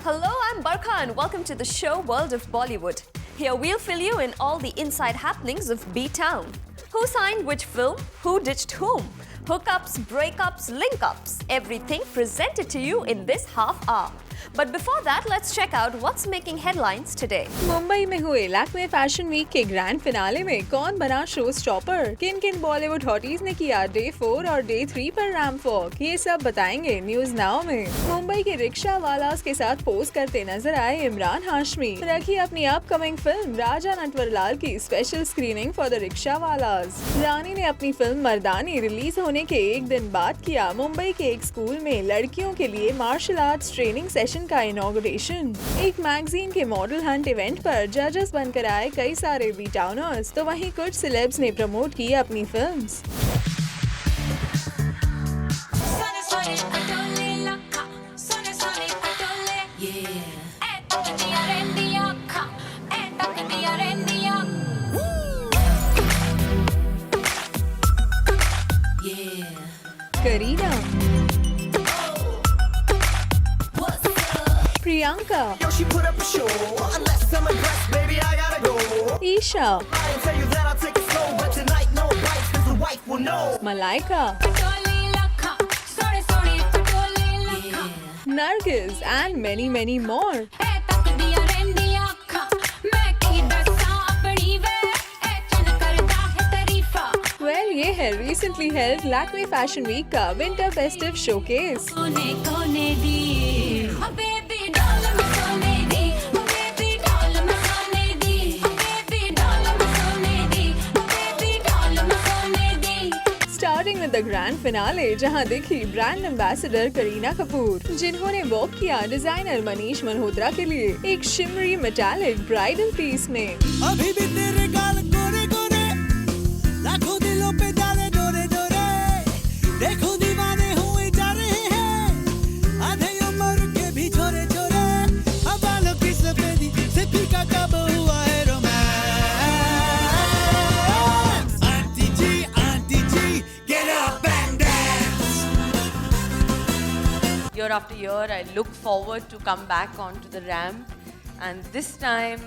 Hello, I'm Barkha and welcome to the show World of Bollywood. Here we'll fill you in all the inside happenings of B-Town. Who signed which film? Who ditched whom? Hookups, breakups, link-ups. Everything presented to you in this half hour. But before that, let's check out what's making headlines today. Mumbai में हुए Lakme fashion week के grand finale में कौन बना show stopper, किन किन बॉलीवुड हॉटीज ने किया डे 4 और डे 3 पर रैंप वॉक, ये सब बताएंगे न्यूज नाउ में। मुंबई के रिक्शा वालास के साथ पोज करते नजर आए इमरान हाशमी। रखी अपनी अपकमिंग फिल्म राजा नटवरलाल की special screening for the rickshaw wallahs. Rani ने अपनी फिल्म मर्दानी रिलीज होने के एक दिन बाद किया मुंबई के एक स्कूल में लड़कियों के लिए मार्शल आर्ट्स ट्रेनिंग सेशन का इनॉग्रेशन। एक मैगजीन के मॉडल हंट इवेंट पर जजेस बनकर आए कई सारे बी टाउनर्स, तो वहीं कुछ सेलेब्स ने प्रमोट की अपनी films. Kareena, Priyanka, Esha, Malaika, Nargis and many more. Well, ये है recently held Lakme Fashion Week का Winter Festive Showcase. Starting with the grand finale, जहां दिखी ब्रांड एम्बेसडर करीना कपूर, जिन्होंने वॉक किया डिजाइनर मनीष मल्होत्रा के लिए एक शिमरी मेटालिक ब्राइडल पीस में। अभी भी तेरे गाल गोरे गोरे, लाखों दिलों पे डाले डोरे डोरे, देखो दीवाने हुए जा रहे हैं, आधे उम्र के भी छोरे छोरे, अब बालों की सफेदी से फीका कब हुआ है Year after year, I look forward to come back onto the ramp, and this time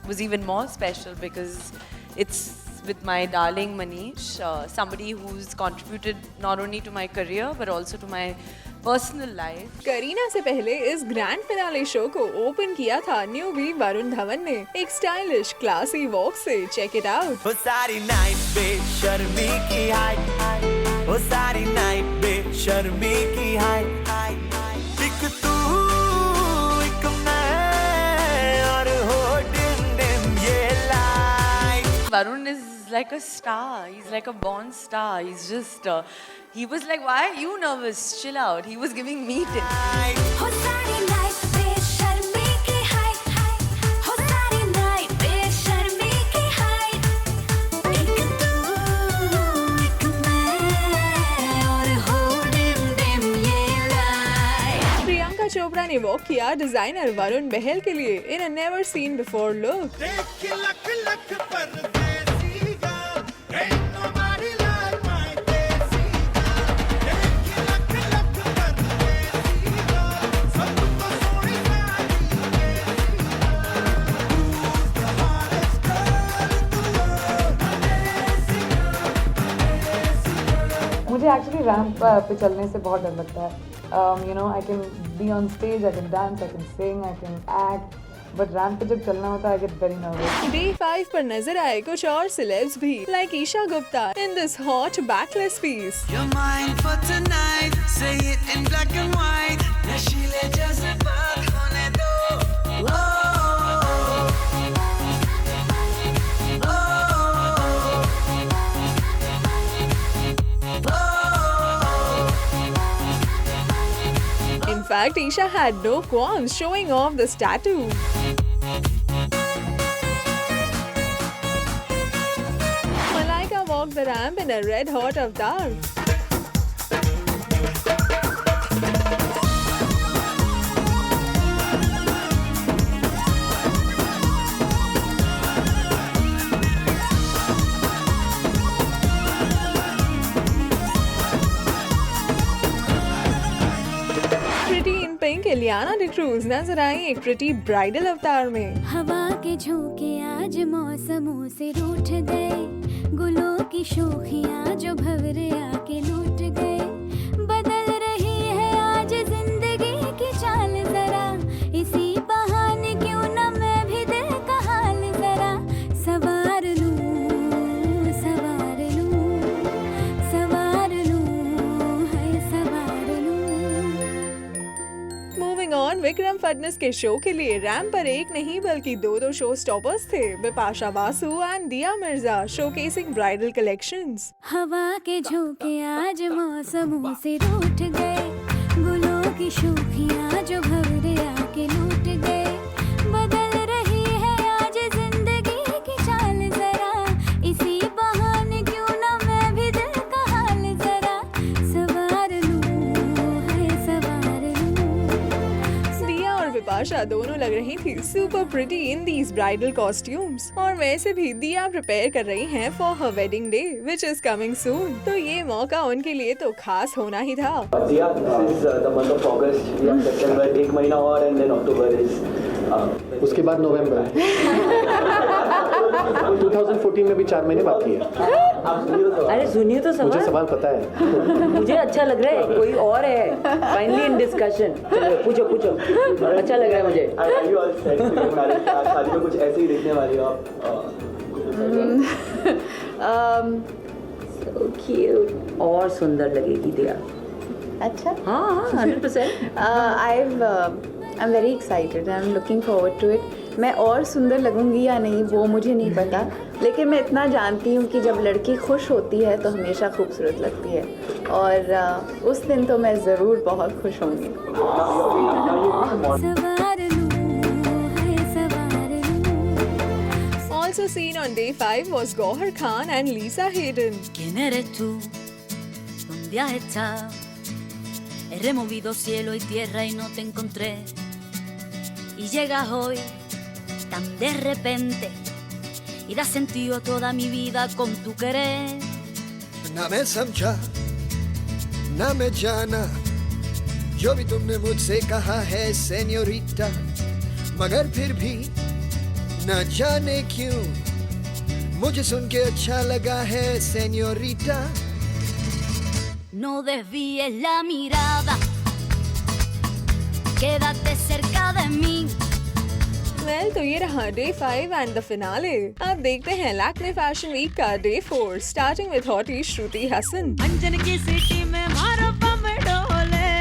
was even more special because it's with my darling Manish, somebody who's contributed not only to my career but also to my personal life. Kareena से पहले इस grand finale show को open किया था newbie Varun Dhawan ने एक stylish classy walk से। Check it out. वो सारी नाइट पे शर्मी की हाइट, वो सारी नाइट पे शर्मी की हाइट, एक तू एक मैं और हो डिम डिम ये light. Varun is like a star. He's like a born star. He's just, he was like, why are you nervous? Chill out. He was giving me tips. Priyanka Chopra ने वॉक किया designer Varun Bahl के लिए in a never seen before look. मुझे actually ramp पे चलने से बहुत डर लगता है। You know, I can be on stage, I can dance, I can sing, I can act, but ramp पे जब चलना होता है I get very nervous. Day 5 पर नजर आए कुछ और सेलेब्स भी, like Esha Gupta in this hot backless piece. You're mine for tonight, say it in black and white, नशीले जज्बात होने दो। In fact, Isha had no qualms showing off this tattoo. Malaika walked the ramp in a red hot avatar. Ileana D'Cruz नजर आई एक pretty bridal अवतार में। हवा के झोंके आज मौसमों से रूठ गए, गुलों की शोखियां जो भंवरे आके लूट गए। बदल रही है आज जिंदगी की चाल जरा, इसी बहाने क्यों न मैं भी दिल का हाल जरा सवार लूं, सवार लूं, सवार लूं, है सवार लूं। मूविंग ऑन, विक्रम फडनेस के शो के लिए रैम पर एक नहीं बल्कि दो शो स्टॉपर्स थे, बिपाशा बासु एंड दिया मिर्जा शोकेसिंग ब्राइडल कलेक्शंस। हवा के झोंके आज मौसमों से रूठ गए, गुलों की शोखियां जो भंवरे आके लूट गए। बदल रही है आज जिंदगी की चाल जरा, इसी बहाने क्यों न मैं भी दिल का हाल जरा सवार लूं, है सवार लूं। दिया और बिपाशा दोनों लग रही थी super pretty in these bridal costumes, और वैसे भी दिया प्रिपेयर कर रही हैं for her wedding day which is coming soon, तो ये मौका उनके लिए तो खास होना ही था। दिया, this is the month of August, we have September, एक महीना और and then October is उसके बाद नवंबर। 2014 में भी 4 महीने बाकी है। अरे सुनिए तो मुझे सवाल, सवाल पता है। मुझे अच्छा लग रहा है, कोई और है फाइनली इन डिस्कशन। पूछो पूछो, अच्छा लग रहा है मुझे। Are you all set to get married? आज शादी में कुछ ऐसे ही देखने वाली हो आप? So cute, और सुंदर लगेगी दिया। अच्छा हाँ 100%। I'm very excited. I'm looking forward to it. मैं और सुंदर लगूंगी या नहीं वो मुझे नहीं पता, लेकिन मैं इतना जानती हूँ कि जब लड़की खुश होती है तो हमेशा खूबसूरत लगती है, और उस दिन तो मैं ज़रूर बहुत खुश होंगी। सवार लूं, है सवार लूं। Also seen on day 5 was Gauhar Khan and Lisa Hayden. ¿Quién eres tú? ¿Dónde has estado? He removido cielo y tierra y no te encontré. Y llegas hoy tan de repente y das sentido a toda mi vida con tu querer. ना मैं समझा ना मैं जाना जो भी तुमने मुझसे कहा है सेन्योरिटा, मगर फिर भी ना जाने क्यों मुझे सुन के अच्छा लगा है senorita. No desvíes la mirada, quédate cerca de mí. Well, तो ये रहा day 5 and the finale. अब देखते हैं लैक्मे फैशन वीक का day 4 starting with hottie Shruti Haasan. अंजन की सिटी में मारो बम डोले,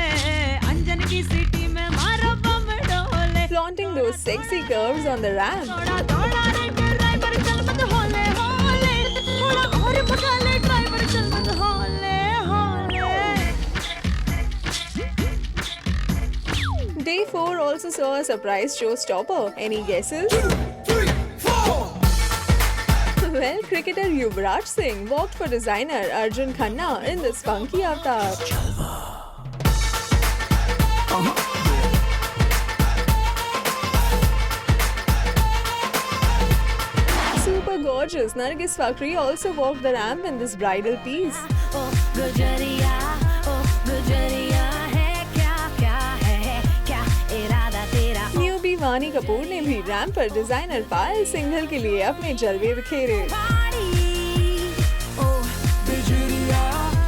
अंजन की सिटी में मारो बम डोले, Flaunting those sexy curves on the ramp. थोड़ा थोड़ा रे ड्राइवर चल मत होले होले, थोड़ा और भगा ले ड्राइवर चल मत होले होले। Day 4 also saw a surprise showstopper. Any guesses? 2, 3, 4 Well, cricketer Yuvraj Singh walked for designer Arjun Khanna in this funky avatar. Super gorgeous Nargis Fakhri also walked the ramp in this bridal piece. Oh गुजरिया, oh गुजरिया है क्या इरादा तेरा। Newbie वानी कपूर ने भी ramp पर डिजाइनर पायल सिंघल के लिए अपने जलवे बिखेरे. बिजुरिया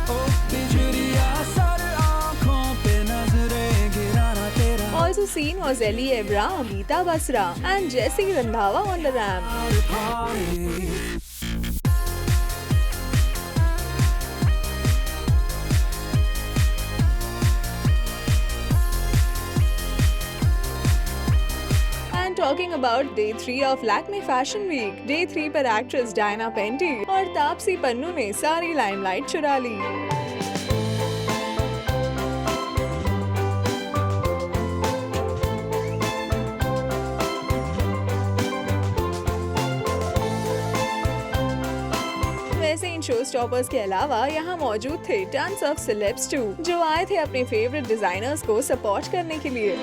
ओ बिजुरिया सर आँखों पे नजरें गिराना तेरा। Also seen was Ellie Abraham, Geeta Basra and Jessie Randhawa on the ramp. And talking about day 3 of Lakme Fashion Week, day 3 पर एक्ट्रेस डायना पेंटी और तापसी पन्नू ने सारी लाइमलाइट चुरा ली. वैसे इन शो स्टॉपर्स के अलावा यहाँ मौजूद थे टन्स ऑफ सेलेब्स टू, जो आए थे अपने फेवरेट डिजाइनर्स को सपोर्ट करने के लिए.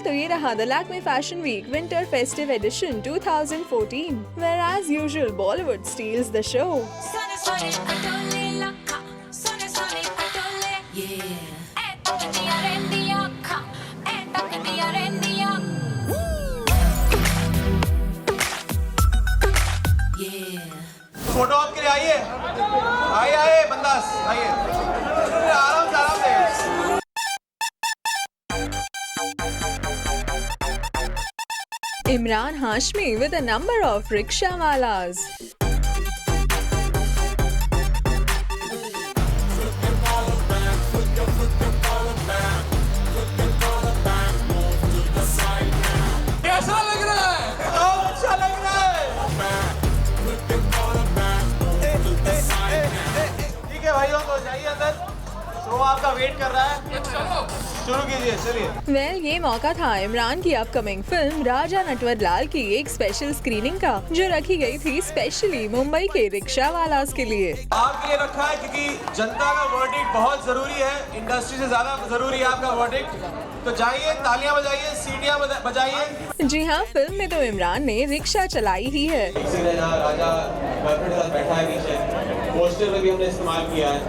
तो ये रहा the Lakme fashion week winter festive edition 2014, where as usual Bollywood steals the show. Photo आपके लिए आइए आइए बंदास आइए आराम से Imran Hashmi with a number of rickshawalas. कैसा लग रहा है? अच्छा लग रहा है। ठीक है भाइयों तो जाइए अंदर, शो आपका वेट कर रहा है, शुरू कीजिए चलिए। वेल ये मौका था इमरान की अपकमिंग फिल्म राजा नटवरलाल की एक स्पेशल स्क्रीनिंग का, जो रखी गई थी स्पेशली मुंबई के रिक्शावालास के लिए। आपके लिए रखा है क्योंकि जनता का वर्डिक्ट बहुत जरूरी है, इंडस्ट्री से ज्यादा जरूरी है आपका वर्डिक्ट। तो जाइए, तालियां बजाइए, सीटियां बजाइए। जी हाँ, फिल्म में तो इमरान ने रिक्शा चलाई ही है। राजा बैठा है नीचे, पोस्टर में भी हमने इस्तेमाल किया है।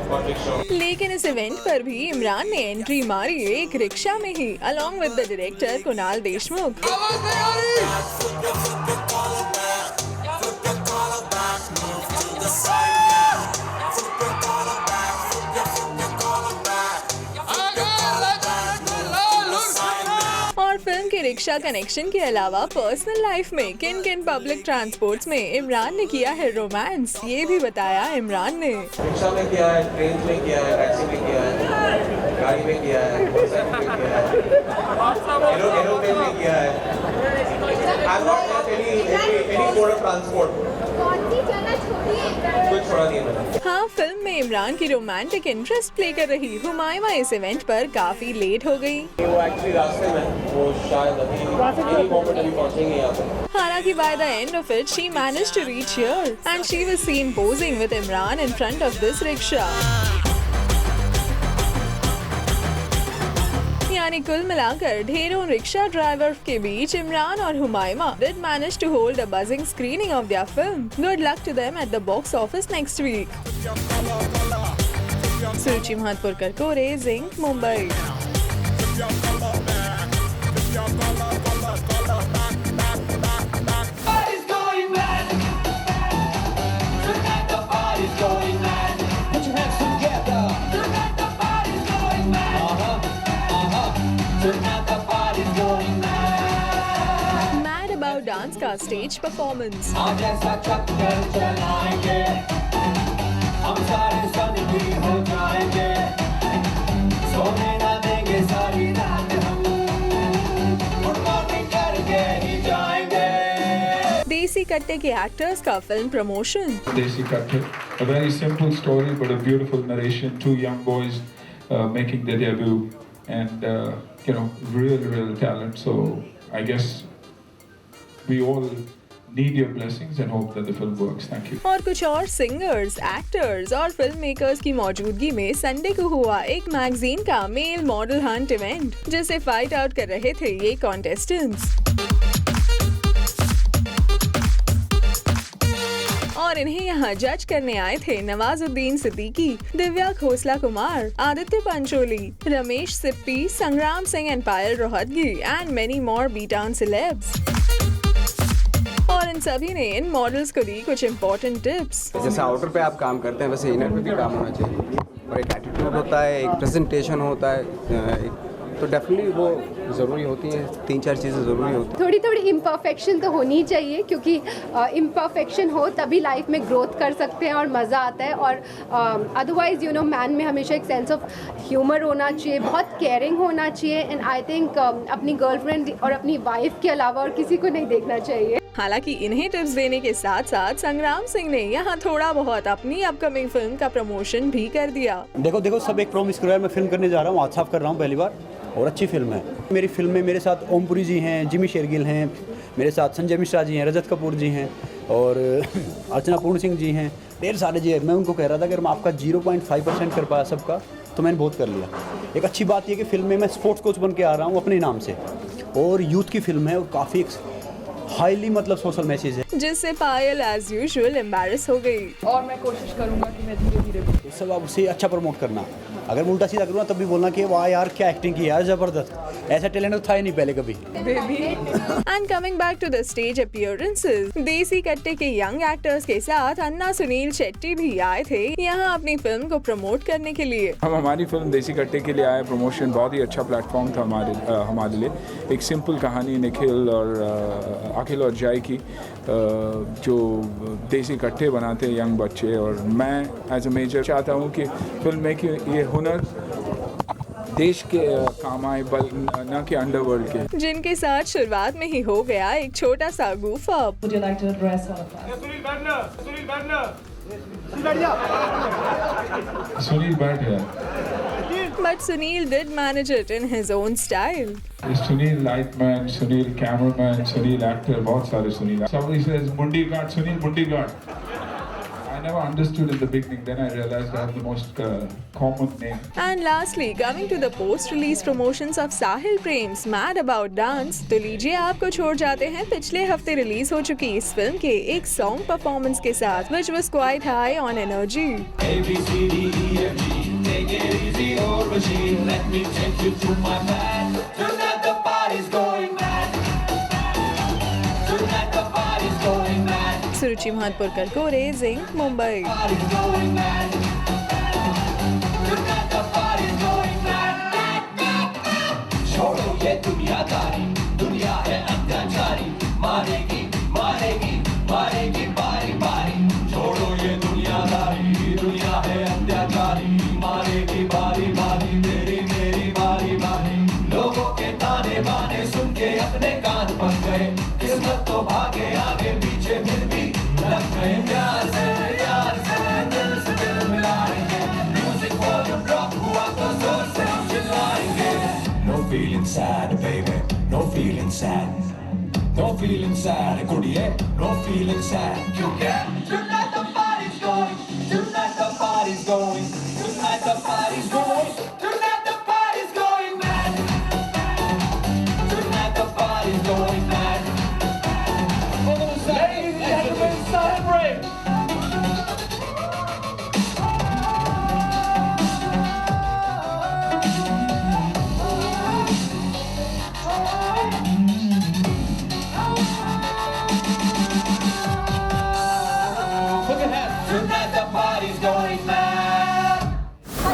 लेकिन इस इवेंट पर भी इमरान ने एंट्री मारी एक रिक्शा में ही, along with the director Kunal Deshmukh. और फिल्म के रिक्शा कनेक्शन के अलावा पर्सनल लाइफ में किन किन पब्लिक ट्रांसपोर्ट्स में इमरान ने किया है रोमांस, ये भी बताया इमरान ने। रिक्शा में किया है, ट्रेन में किया है, टैक्सी में किया है, गाड़ी में किया है, मोटरसाइकिल में किया है, एरोप्लेन में किया है। I'm not any mode of transport. कुछ छोड़ा नहीं मैंने। हाँ, फिल्म में इमरान की रोमांटिक इंटरेस्ट प्ले कर रही हुमायमा इस इवेंट पर काफी लेट हो गई। वो एक्चुअली रास्ते में, वो शायद अभी पहुंचेंगे यहाँ पे। हालांकि by the end of it, she managed to reach here and she was seen posing with Imran in front of this rickshaw. यानी कुल मिलाकर ढेरों रिक्शा ड्राइवर के बीच इमरान और Humaima did manage to hold a buzzing screening of their film. Good luck to them at the box office next week. सुरुचि महतपुरकर कोरे, zinc, Mumbai. Mad About Dance का stage performance. देसी कट्टे के एक्टर्स का film promotion. Desi Katte, a very simple story but a beautiful narration. Two young boys making their debut, and real talent. So I guess we all need your blessings and hope that the film works. Thank you. और कुछ और singers, actors और film makers की मौजूदगी में Sunday को हुआ एक मैगजीन का मेल मॉडल हंट इवेंट, जिसे फाइट आउट कर रहे थे ये कॉन्टेस्टेंट्स। और इन्हें यहाँ जज करने आए थे नवाजुद्दीन सिद्दीकी, दिव्या खोसला कुमार, आदित्य पंचोली, रमेश सिप्पी, संग्राम Singh and Payal Rohatgi and many more B-town celebs. और इन सभी ने इन मॉडल्स को दी कुछ इम्पोर्टेंट टिप्स। जैसे आउटर पे आप काम करते हैं वैसे इनर पे भी काम होना चाहिए, और एक एटीट्यूड होता है, एक प्रेजेंटेशन होता है, तो डेफिनेटली वो ज़रूरी होती हैं, 3-4 चीज़ें ज़रूरी होती हैं। थोड़ी थोड़ी इम्परफेक्शन तो होनी चाहिए, क्योंकि इम्परफेक्शन हो तभी लाइफ में ग्रोथ कर सकते हैं और मज़ा आता है। और अदरवाइज मैन में हमेशा एक सेंस ऑफ ह्यूमर होना चाहिए, बहुत केयरिंग होना चाहिए। एंड आई थिंक अपनी गर्लफ्रेंड और अपनी वाइफ के अलावा और किसी को नहीं देखना चाहिए। हालांकि इन्हें टिप्स देने के साथ साथ संग्राम सिंह ने यहाँ थोड़ा बहुत अपनी अपकमिंग फिल्म का प्रमोशन भी कर दिया। देखो सब एक प्रॉमिस करो यार, मैं फिल्म करने जा रहा हूँ, हाथ साफ कर रहा हूँ पहली बार, और अच्छी फिल्म है। मेरी फिल्म में मेरे साथ ओमपुरी जी हैं, जिमी शेरगिल हैं, मेरे साथ संजय मिश्रा जी हैं, रजत कपूर जी हैं और अर्चना पूर्ण सिंह जी हैं, ढेर सारे जी हैं। मैं उनको कह रहा था अगर मैं आपका 0.5% कर पाया सबका तो मैंने बहुत कर लिया। एक अच्छी बात यह कि फिल्म में मैं स्पोर्ट्स कोच बन के आ रहा हूँ अपने नाम से, और यूथ की फिल्म है और काफ़ी हाईली मतलब सोशल मैसेज है, जिससे पायल एज यूजुअल एम्बैरस हो गई। और मैं कोशिश करूँगा कि मैं धीरे धीरे सब आप उसे अच्छा प्रमोट करना। अगर मैं उल्टा सीधा करूँगा तब भी बोलना कि वाह यार क्या एक्टिंग की यार, ज़बरदस्त, ऐसा टैलेंट तो था ही नहीं पहले कभी। And coming back to the stage appearances, देसी कट्टे के यंग एक्टर्स के साथ अन्ना सुनील शेट्टी भी आए थे यहाँ अपनी फिल्म को प्रमोट करने के लिए। हम हमारी फिल्म देसी कट्टे के लिए आए, प्रमोशन बहुत ही अच्छा प्लेटफॉर्म था हमारे लिए। एक सिंपल कहानी निखिल और अखिल और जय की, जो देसी कट्टे बनाते हैं यंग बच्चे, और मैं एज अ मेजर चाहता हूँ कि फिल्म में कि ये हुनर देश के काम आए, न कि अंडरवर्ल्ड के। जिनके साथ शुरुआत में ही हो गया एक छोटा सा goof up। Would you like to address all of us? Sunil बैठ है। But Sunil did manage it in his own style. Sunil lightman, Sunil cameraman, Sunil actor, बहुत सारे सुनील। Somebody says मुंडी गार्ड, सुनील मुंडी guard. I never understood in the beginning, then I realized I have the most common name. And lastly, coming to the post-release promotions of Sahil Prem's Mad About Dance, तो लीजिए आपको छोड़ जाते हैं पिछले हफ्ते रिलीज हो चुकी इस फिल्म के एक सॉन्ग परफॉर्मेंस के साथ, which was quite high on energy. Take it easy, old machine. Let me take you to my man. Tonight the party's going mad. Tonight the party's going mad. सुरुचि महतपुरकर को raising Mumbai. Party's going mad. Tonight the party's going mad. छोड़ो ये दुनियादारी, दुनिया है अत्याचारी, मारेगी, मारेगी, मारेगी बारी बारी। छोड़ो ये दुनियादारी, दुनिया है अत्याचारी, मारेगी बारी बारी, मेरी मेरी बारी बारी। लोगों के ताने बाने सुन के अपने कान पक गए, किस्मत तो भागे आगे पीछे फिर भी लग गए। प्यार से दिल से दिल मिलाएंगे, म्यूजिक वॉल्यूम ड्रॉप हुआ तो जोर से हम चिल्लाएंगे। No feeling sad baby, no feeling sad, no feeling sad कुड़िए, no feeling sad, क्योंकि tonight the party's going, tonight the party's going, tonight the party's going, tonight the party's going mad, tonight the party's going mad. Ladies and gentlemen, celebrate. Tonight the party's going mad.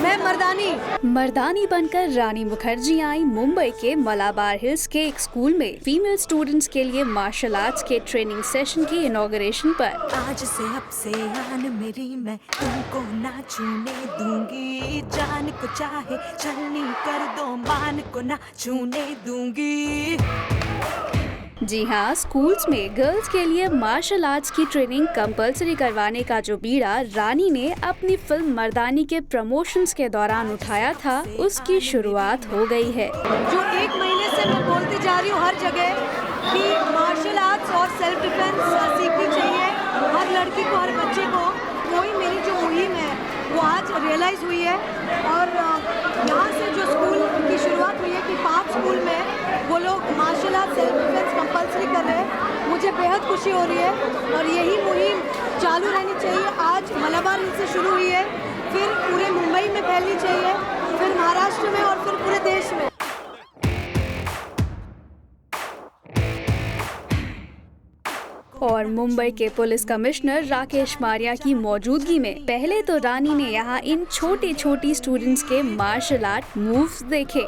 मैं मर्दानी मर्दानी बनकर रानी मुखर्जी आई मुंबई के Malabar hills के एक school में female students के लिए martial arts के training session की इनॉग्रेशन पर। आज से अब से आन मेरी, मैं तुमको ना छूने दूंगी, जान को चाहे छलनी कर दो, मान को ना छूने दूंगी। जी हाँ, स्कूल्स में गर्ल्स के लिए मार्शल आर्ट्स की ट्रेनिंग कंपलसरी करवाने का जो बीड़ा रानी ने अपनी फिल्म मर्दानी के प्रमोशंस के दौरान उठाया था, उसकी शुरुआत हो गई है। जो एक महीने से मैं बोलती जा रही हूँ हर जगह कि मार्शल आर्ट्स और सेल्फ डिफेंस सीखनी चाहिए हर लड़की को, हर बच्चे को। वही मेरी जो मुहिम है वो आज रियलाइज़ हुई है, और यहाँ से जो स्कूल की शुरुआत हुई है कि 5 स्कूल में वो लोग martial art self defence compulsory कर रहे हैं, मुझे बेहद खुशी हो रही है। और यही मुहिम चालू रहनी चाहिए। आज मलाबार हिल से शुरू हुई है, फिर पूरे मुंबई में फैलनी चाहिए, फिर महाराष्ट्र में और फिर पूरे देश में। और मुंबई के पुलिस कमिश्नर राकेश मारिया की मौजूदगी में पहले तो रानी ने यहाँ इन छोटी छोटी स्टूडेंट्स के मार्शल आर्ट मूव्स देखे।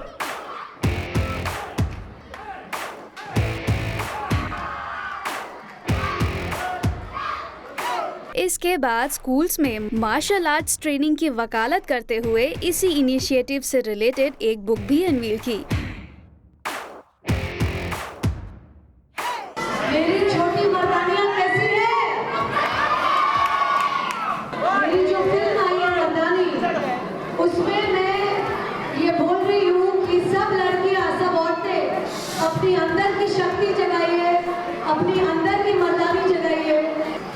इसके बाद स्कूल्स में मार्शल आर्ट्स ट्रेनिंग की वकालत करते हुए इसी इनिशिएटिव से रिलेटेड एक बुक भी अनवील की। मेरी छोटी मर्दानियाँ कैसी है? मेरी जो फिल्म आई है मर्दानी, उसमें मैं ये बोल रही हूँ कि सब लड़कियाँ, सब औरतें अपनी अंदर की शक्ति जगाइए, अपनी अंदर की मर्दानी जगाइए।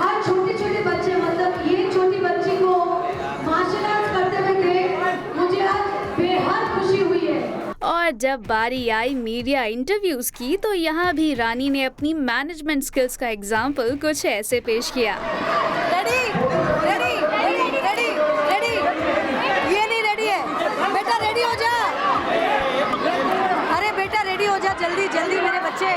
हर छोटे छोटे बच्चे, मतलब ये छोटी बच्ची को मार्शल आर्ट्स करते हुए देख मुझे आज बेहद खुशी हुई है। और जब बारी आई मीडिया इंटरव्यूज की तो यहाँ भी रानी ने अपनी मैनेजमेंट स्किल्स का एग्जाम्पल कुछ ऐसे पेश किया। Ready ready ready ready ready, ये नहीं रेडी है बेटा, रेडी हो जा, अरे बेटा रेडी हो जा, जल्दी जल्दी मेरे बच्चे,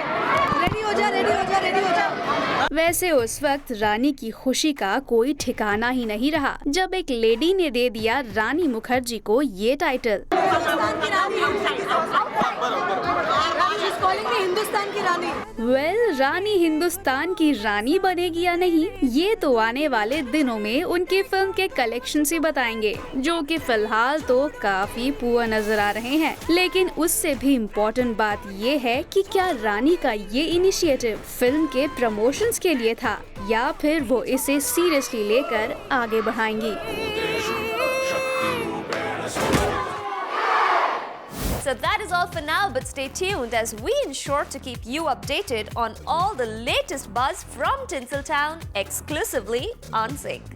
रेडी हो जा रेडी हो जा रेडी हो जा। वैसे उस वक्त रानी की खुशी का कोई ठिकाना ही नहीं रहा जब एक लेडी ने दे दिया रानी मुखर्जी को ये टाइटल। हिंदुस्तान की रानी। वेल, रानी हिंदुस्तान की रानी बनेगी या नहीं, ये तो आने वाले दिनों में उनकी फिल्म के कलेक्शन से बताएंगे, जो कि फिलहाल तो काफी पुअर नजर आ रहे हैं। लेकिन उससे भी इम्पोर्टेंट बात ये है कि क्या रानी का ये इनिशिएटिव फिल्म के प्रमोशंस के लिए था या फिर वो इसे सीरियसली लेकर आगे बढ़ाएंगी। So that is all for now, but stay tuned as we ensure to keep you updated on all the latest buzz from Tinseltown exclusively on Sync.